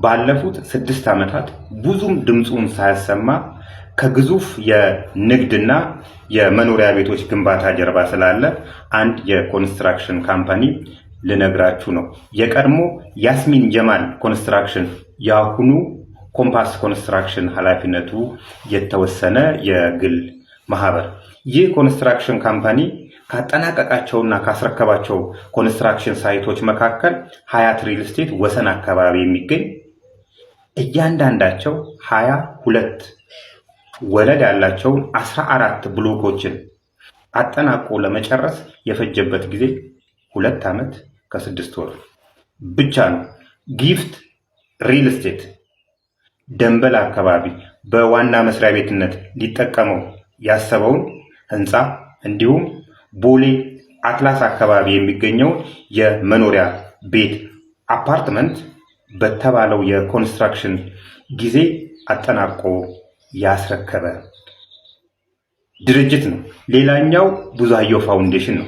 ባለፉት 6 ዓመታት ብዙም ድምፁን ሳያሰማ ከግዙፍ የንግድና የመኖሪያ ቤቶች ግንባታ ጀርባ ስላለ አንድ የኮንስትራክሽን ካምፓኒ ልነግራችሁ ነው። የቀድሞ ያስሚን ጀማል ኮንስትራክሽን ያሁኑ ኮምፓስ ኮንስትራክሽን ኃላፊነቱ የተወሰነ የግል ማህበር። ይህ ኮንስትራክሽን ካምፓኒ ካጠናቀቃቸውና ካስረከባቸው ኮንስትራክሽን ሳይቶች መካከል ሀያት ሪል ስቴት ወሰን አካባቢ የሚገኝ እያንዳንዳቸው 22 ወለል ያላቸውን 14 ብሎኮችን አጠናቆ ለመጨረስ የፈጀበት ጊዜ 2 ዓመት ከ6 ወር ብቻ ነው። ጊፍት ሪል ስቴት ደንበል አካባቢ በዋና መስሪያ ቤትነት ሊጠቀመው ያሰበውን ህንፃ እንዲሁም ቦሌ አትላስ አካባቢ የሚገኘው የመኖሪያ ቤት አፓርትመንት በተባለው የኮንስትራክሽን ጊዜ አጠናቆ ያስረከበ ድርጅት ነው። ሌላኛው ቡዛየው ፋውንዴሽን ነው።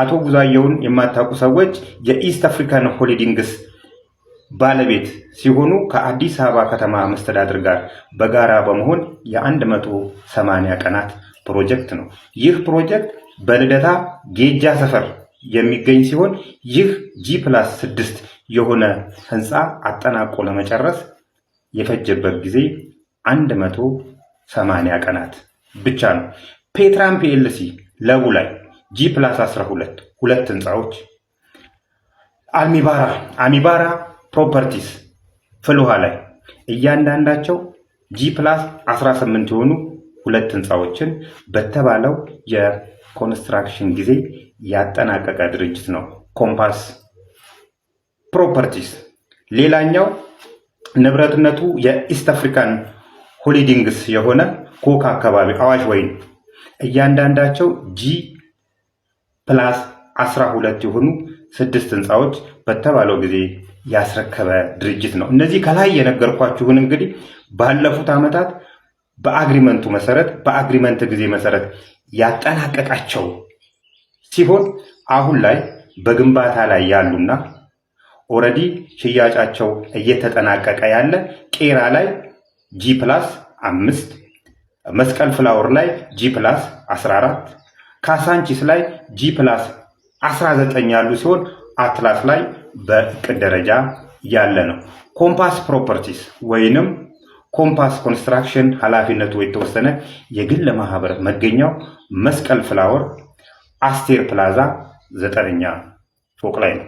አቶ ቡዛየውን የማታውቁ ሰዎች የኢስት አፍሪካን ሆሊዲንግስ ባለቤት ሲሆኑ ከአዲስ አበባ ከተማ መስተዳድር ጋር በጋራ በመሆን የ180 ቀናት ፕሮጀክት ነው። ይህ ፕሮጀክት በልደታ ጌጃ ሰፈር የሚገኝ ሲሆን ይህ G+6 የሆነ ህንፃ አጠናቆ ለመጨረስ የፈጀበት ጊዜ 180 ቀናት ብቻ ነው። ፔትራም ፒኤልሲ ለቡ ላይ G+12 ሁለት ህንፃዎች፣ አሚባራ ፕሮፐርቲስ ፍልውሃ ላይ እያንዳንዳቸው G+18 የሆኑ ሁለት ህንፃዎችን በተባለው የኮንስትራክሽን ጊዜ ያጠናቀቀ ድርጅት ነው ኮምፓስ ፕሮፐርቲስ። ሌላኛው ንብረትነቱ የኢስት አፍሪካን ሆሊዲንግስ የሆነ ኮካ አካባቢ አዋሽ ወይን እያንዳንዳቸው G+12 የሆኑ 6 ህንፃዎች በተባለው ጊዜ ያስረከበ ድርጅት ነው። እነዚህ ከላይ የነገርኳችሁን እንግዲህ ባለፉት ዓመታት በአግሪመንት ጊዜ መሰረት ያጠናቀቃቸው ሲሆን አሁን ላይ በግንባታ ላይ ያሉና ኦሬዲ ሽያጫቸው እየተጠናቀቀ ያለ ቄራ ላይ G+5፣ መስቀል ፍላወር ላይ G+14፣ ካሳንቺስ ላይ G+19 ያሉ ሲሆን አትላስ ላይ በእቅድ ደረጃ ያለ ነው። ኮምፓስ ፕሮፐርቲስ ወይንም ኮምፓስ ኮንስትራክሽን ኃላፊነቱ የተወሰነ የግል ማህበር መገኛው መስቀል ፍላወር አስቴር ፕላዛ 9ኛ ፎቅ ላይ ነው።